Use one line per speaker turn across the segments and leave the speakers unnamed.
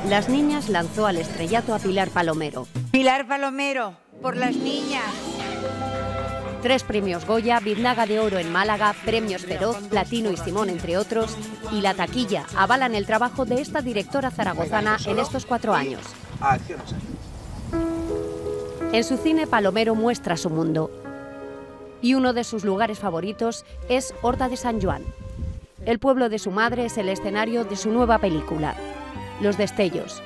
Las Niñas lanzó al estrellato a Pilar Palomero.
Pilar Palomero, por las niñas.
3 premios Goya, Biznaga de Oro en Málaga, premios Feroz, Platino y Simón, entre otros, y la taquilla avalan el trabajo de esta directora zaragozana en estos 4 años. En su cine, Palomero muestra su mundo. Y uno de sus lugares favoritos es Horta de Sant Joan. El pueblo de su madre es el escenario de su nueva película, Los Destellos.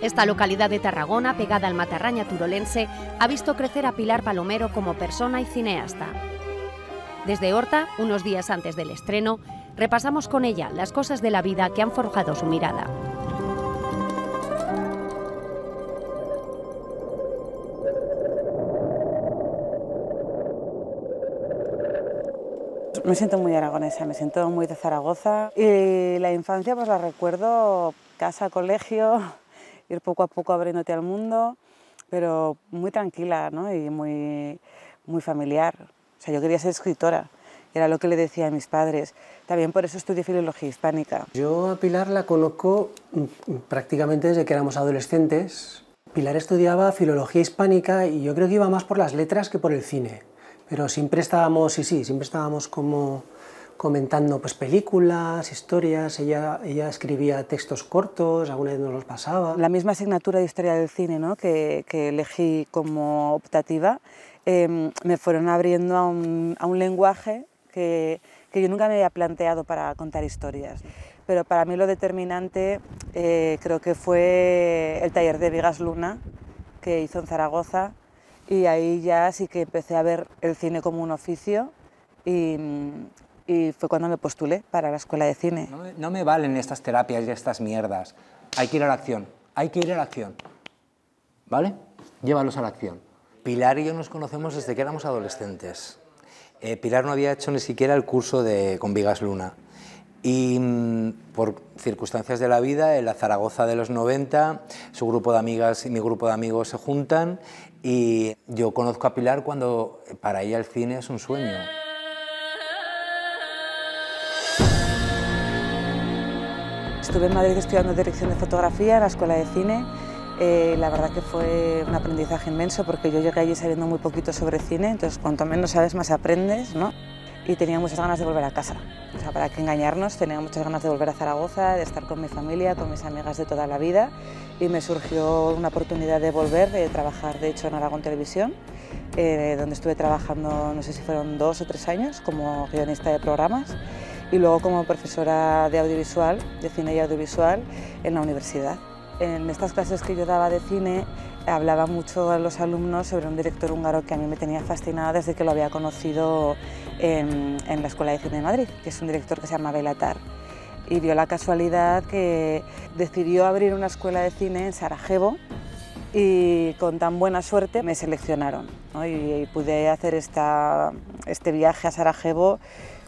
Esta localidad de Tarragona, pegada al Matarraña turolense, ha visto crecer a Pilar Palomero como persona y cineasta. Desde Horta, unos días antes del estreno, repasamos con ella las cosas de la vida que han forjado su mirada.
Me siento muy aragonesa, me siento muy de Zaragoza y la infancia pues la recuerdo casa, colegio, ir poco a poco abriéndote al mundo, pero muy tranquila, ¿no? Y muy familiar. O sea, yo quería ser escritora, era lo que le decía a mis padres. También por eso estudié Filología Hispánica.
Yo a Pilar la conozco prácticamente desde que éramos adolescentes. Pilar estudiaba Filología Hispánica y yo creo que iba más por las letras que por el cine. Pero siempre estábamos, siempre estábamos como comentando pues, películas, historias, ella escribía textos cortos, alguna vez nos los pasaba.
La misma asignatura de Historia del Cine, ¿no? que elegí como optativa, me fueron abriendo a un lenguaje que yo nunca me había planteado para contar historias. Pero para mí lo determinante creo que fue el taller de Vigas Luna que hizo en Zaragoza, y ahí ya sí que empecé a ver el cine como un oficio y fue cuando me postulé para la escuela de cine.
No me valen estas terapias y estas mierdas. Hay que ir a la acción, hay que ir a la acción. ¿Vale? Llévalos a la acción. Pilar y yo nos conocemos desde que éramos adolescentes. Pilar no había hecho ni siquiera el curso con Vigas Luna. Y por circunstancias de la vida, en la Zaragoza de los 90, su grupo de amigas y mi grupo de amigos se juntan y yo conozco a Pilar cuando para ella el cine es un sueño.
Estuve en Madrid estudiando dirección de fotografía en la escuela de cine. La verdad que fue un aprendizaje inmenso porque yo llegué allí sabiendo muy poquito sobre cine, entonces cuanto menos sabes más aprendes, ¿no? Y tenía muchas ganas de volver a casa. O sea, para qué engañarnos, tenía muchas ganas de volver a Zaragoza, de estar con mi familia, con mis amigas de toda la vida, y me surgió una oportunidad de volver, de trabajar de hecho en Aragón Televisión, donde estuve trabajando, no sé si fueron 2 o 3 años, como guionista de programas, y luego como profesora de audiovisual, de cine y audiovisual, en la universidad. En estas clases que yo daba de cine, hablaba mucho a los alumnos sobre un director húngaro que a mí me tenía fascinada desde que lo había conocido en la Escuela de Cine de Madrid, que es un director que se llama Béla Tarr. Y dio la casualidad que decidió abrir una escuela de cine en Sarajevo y con tan buena suerte me seleccionaron, ¿no? Y pude hacer este viaje a Sarajevo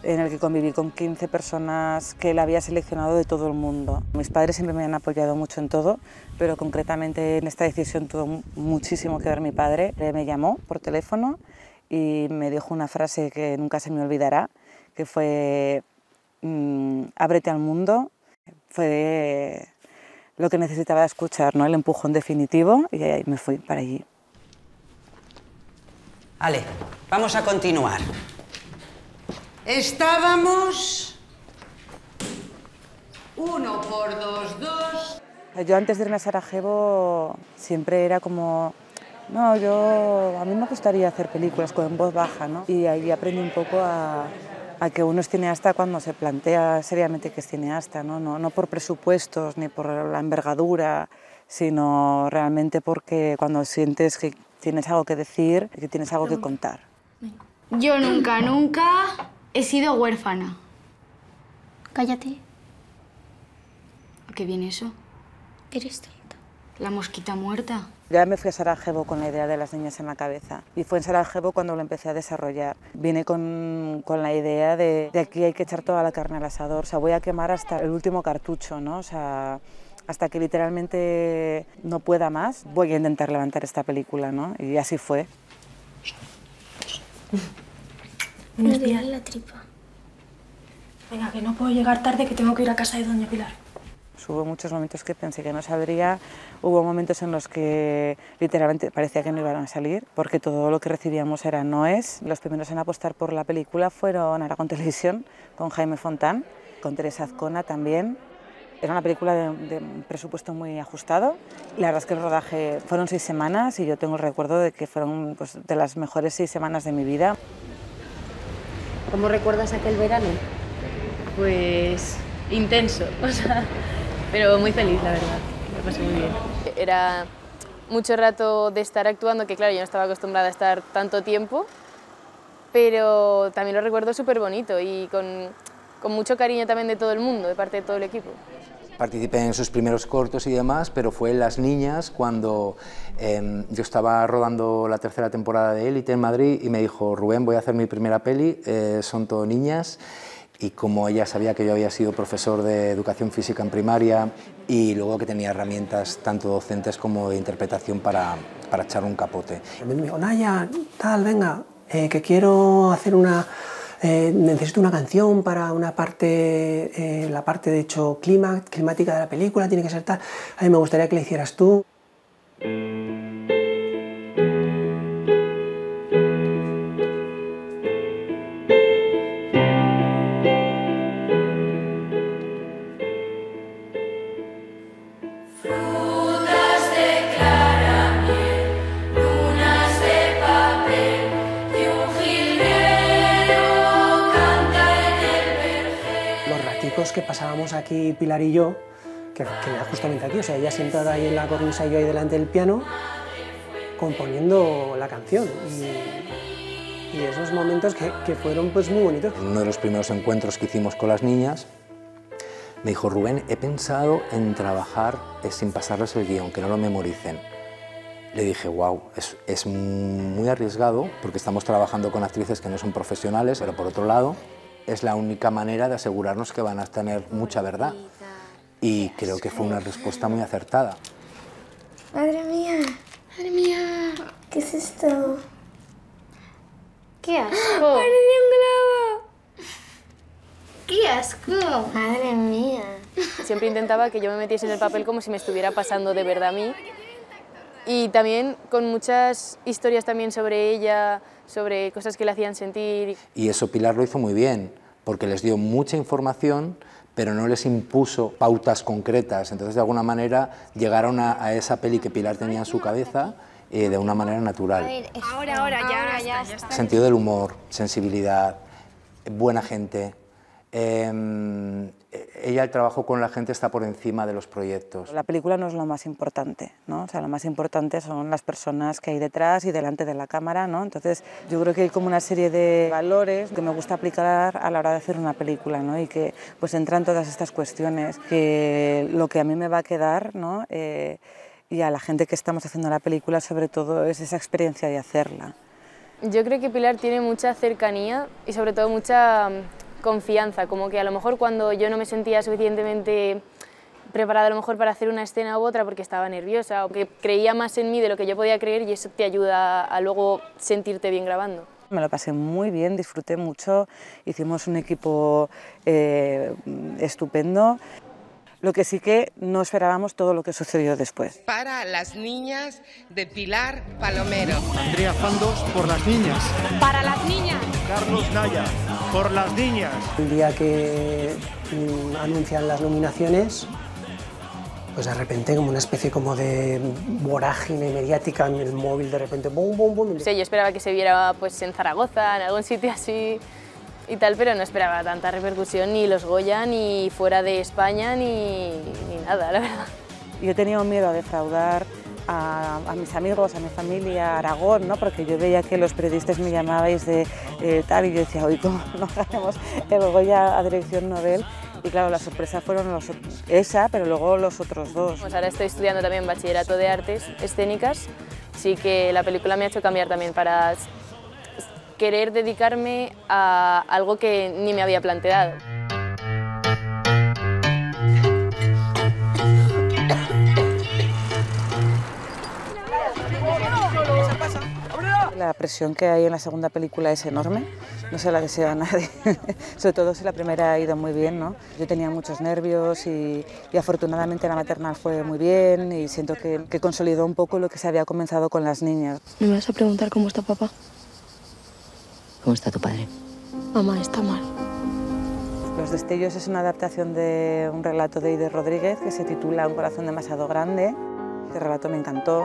en el que conviví con 15 personas que él había seleccionado de todo el mundo. Mis padres siempre me han apoyado mucho en todo, pero concretamente en esta decisión tuvo muchísimo que ver mi padre. Me llamó por teléfono y me dijo una frase que nunca se me olvidará, que fue ábrete al mundo. Fue lo que necesitaba escuchar, ¿no? El empujón definitivo, y ahí me fui para allí.
Vale, vamos a continuar. Estábamos 1 por 2, 2.
Yo antes de irme a Sarajevo siempre era como, no, a mí me gustaría hacer películas con voz baja, ¿no? Y ahí aprendí un poco a que uno es cineasta cuando se plantea seriamente que es cineasta, ¿no? No por presupuestos ni por la envergadura, sino realmente porque cuando sientes que tienes algo que decir y que tienes algo que contar.
Yo nunca he sido huérfana.
Cállate.
¿A qué viene eso?
Eres tonta.
La mosquita muerta.
Ya me fui a Sarajevo con la idea de Las Niñas en la cabeza y fue en Sarajevo cuando lo empecé a desarrollar. Vine con la idea de aquí hay que echar toda la carne al asador, o sea, voy a quemar hasta el último cartucho, ¿no? O sea, hasta que literalmente no pueda más, voy a intentar levantar esta película, ¿no? Y así fue.
Me duele la tripa.
Venga, que no puedo llegar tarde, que tengo que ir a casa de doña Pilar.
Hubo muchos momentos que pensé que no saldría, hubo momentos en los que literalmente parecía que no iban a salir, porque todo lo que recibíamos era noes. Los primeros en apostar por la película fueron Aragón Televisión, con Jaime Fontán, con Teresa Azcona también. Era una película de un presupuesto muy ajustado. La verdad es que el rodaje fueron 6 semanas y yo tengo el recuerdo de que fueron pues, de las mejores 6 semanas de mi vida.
¿Cómo recuerdas aquel verano?
Pues intenso, o sea, pero muy feliz, la verdad. Me pasé muy bien. Era mucho rato de estar actuando, que claro, yo no estaba acostumbrada a estar tanto tiempo, pero también lo recuerdo súper bonito y con mucho cariño también de todo el mundo, de parte de todo el equipo.
Participé en sus primeros cortos y demás, pero fue en Las Niñas cuando yo estaba rodando la 3ª temporada de Élite en Madrid y me dijo, Rubén, voy a hacer mi primera peli, son todo niñas, y como ella sabía que yo había sido profesor de educación física en primaria y luego que tenía herramientas tanto docentes como de interpretación para echar un capote.
Me dijo, Naya, tal, venga, que quiero hacer necesito una canción para una parte, la parte de hecho climática de la película, tiene que ser tal. A mí me gustaría que la hicieras tú. Que pasábamos aquí Pilar y yo, que era justamente aquí, o sea, ella sentada ahí en la cornisa y yo ahí delante del piano, componiendo la canción. Y esos momentos que fueron pues muy bonitos.
En uno de los primeros encuentros que hicimos con Las Niñas, me dijo, Rubén, he pensado en trabajar sin pasarles el guión, que no lo memoricen. Le dije, wow, es muy arriesgado, porque estamos trabajando con actrices que no son profesionales, pero por otro lado, es la única manera de asegurarnos que van a tener mucha verdad. Y creo que fue una respuesta muy acertada.
Madre mía, ¿qué es esto?
¡Qué asco!
¡Parece un globo!
¡Qué asco!
Madre mía.
Siempre intentaba que yo me metiese en el papel como si me estuviera pasando de verdad a mí. Y también con muchas historias también sobre ella, sobre cosas que le hacían sentir.
Y eso Pilar lo hizo muy bien, porque les dio mucha información, pero no les impuso pautas concretas. Entonces, de alguna manera, llegaron a esa peli que Pilar tenía en su cabeza de una manera natural.
Ahora, ya está.
Sentido del humor, sensibilidad, buena gente. Ella, el trabajo con la gente está por encima de los proyectos.
La película no es lo más importante, ¿no? O sea, lo más importante son las personas que hay detrás y delante de la cámara, ¿no? Entonces, yo creo que hay como una serie de valores que me gusta aplicar a la hora de hacer una película, ¿no? Y que pues entran todas estas cuestiones, que lo que a mí me va a quedar, ¿no? Y a la gente que estamos haciendo la película, sobre todo, es esa experiencia de hacerla.
Yo creo que Pilar tiene mucha cercanía y sobre todo mucha confianza, como que a lo mejor cuando yo no me sentía suficientemente preparada a lo mejor para hacer una escena u otra porque estaba nerviosa o que creía más en mí de lo que yo podía creer, y eso te ayuda a luego sentirte bien grabando.
Me lo pasé muy bien, disfruté mucho, hicimos un equipo estupendo. Lo que sí que no esperábamos todo lo que sucedió después.
Para Las Niñas de Pilar Palomero.
Andrea Fandos por Las Niñas.
Para Las Niñas.
Carlos Naya por Las Niñas.
El día que anuncian las nominaciones, pues de repente como una especie como de vorágine mediática en el móvil, de repente bum, bum, bum.
Sí, yo esperaba que se viera pues en Zaragoza, en algún sitio así y tal, pero no esperaba tanta repercusión, ni los Goya, ni fuera de España, ni nada, la verdad.
Yo tenía miedo a defraudar a mis amigos, a mi familia, a Aragón, ¿no? Porque yo veía que los periodistas me llamabais de tal, y yo decía, hoy cómo no ganamos el Goya a dirección Nobel. Y claro, la sorpresa fueron esa, pero luego los otros dos.
Pues ahora estoy estudiando también bachillerato de artes escénicas, así que la película me ha hecho cambiar también para querer dedicarme a algo que ni me había planteado.
La La presión que hay en la segunda película es enorme, no se la deseo a nadie, sobre todo si la primera ha ido muy bien, ¿no? Yo tenía muchos nervios y afortunadamente la maternal fue muy bien y siento que consolidó un poco lo que se había comenzado con las niñas.
¿Me vas a preguntar cómo está papá?
¿Cómo está tu padre?
Mamá está mal.
Los destellos es una adaptación de un relato de Eider Rodríguez que se titula Un corazón demasiado grande. Este relato me encantó,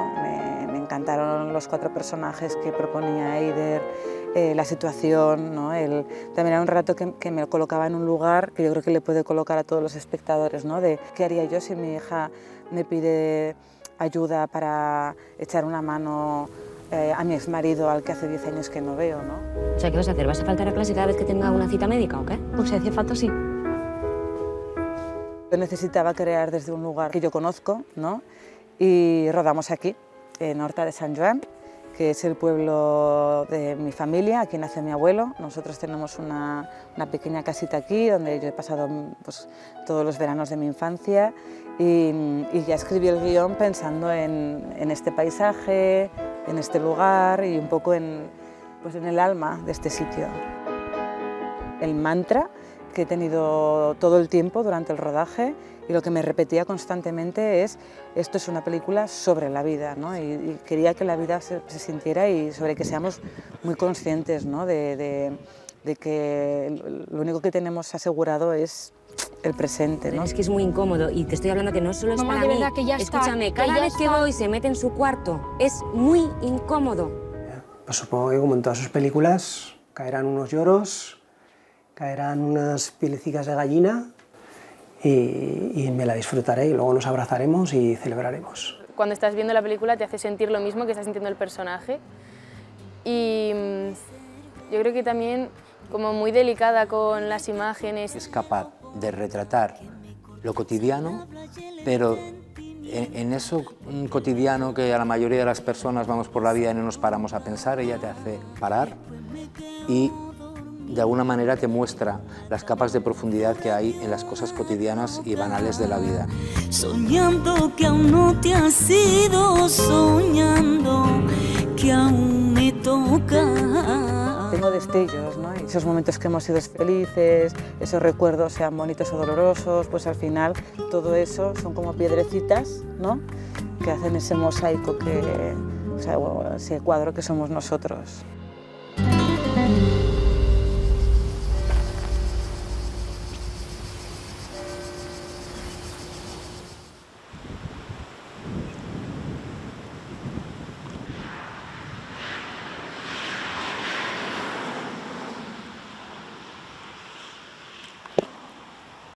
me encantaron los 4 personajes que proponía Eider, la situación, ¿no? También era un relato que me colocaba en un lugar que yo creo que le puede colocar a todos los espectadores, ¿no? De qué haría yo si mi hija me pide ayuda para echar una mano a mi exmarido al que hace 10 años que no veo, ¿no?
O sea, ¿qué vas a hacer? ¿Vas a faltar a clase cada vez que tenga una cita médica o qué?
Pues si hace falta, sí.
Yo necesitaba crear desde un lugar que yo conozco, ¿no? Y rodamos aquí, en Horta de Sant Joan, que es el pueblo de mi familia, aquí nació mi abuelo. Nosotros tenemos una pequeña casita aquí, donde yo he pasado pues, todos los veranos de mi infancia y ya escribí el guión pensando en este paisaje, en este lugar y un poco pues en el alma de este sitio. El mantra que he tenido todo el tiempo durante el rodaje y lo que me repetía constantemente es: esto es una película sobre la vida, ¿no? Y quería que la vida se sintiera y sobre que seamos muy conscientes, ¿no? de que lo único que tenemos asegurado es el presente, ¿no?
Es que es muy incómodo y te estoy hablando que no solo es
Mamá,
para
de
mí.
verdad que ya está.
Escúchame, cada vez que voy se mete en su cuarto. Es muy incómodo.
Pues supongo que como en todas sus películas caerán unos lloros, caerán unas pielecicas de gallina y me la disfrutaré y luego nos abrazaremos y celebraremos.
Cuando estás viendo la película te hace sentir lo mismo que está sintiendo el personaje y yo creo que también como muy delicada con las imágenes.
Es capaz de retratar lo cotidiano, pero en eso cotidiano que a la mayoría de las personas vamos por la vida y no nos paramos a pensar, ella te hace parar y de alguna manera te muestra las capas de profundidad que hay en las cosas cotidianas y banales de la vida.
Soñando que aún no te has ido, soñando que aún me toca.
Tengo destellos, ¿no? Y esos momentos que hemos sido felices, esos recuerdos, sean bonitos o dolorosos, pues al final todo eso son como piedrecitas, ¿no? Que hacen ese mosaico, ese cuadro que somos nosotros.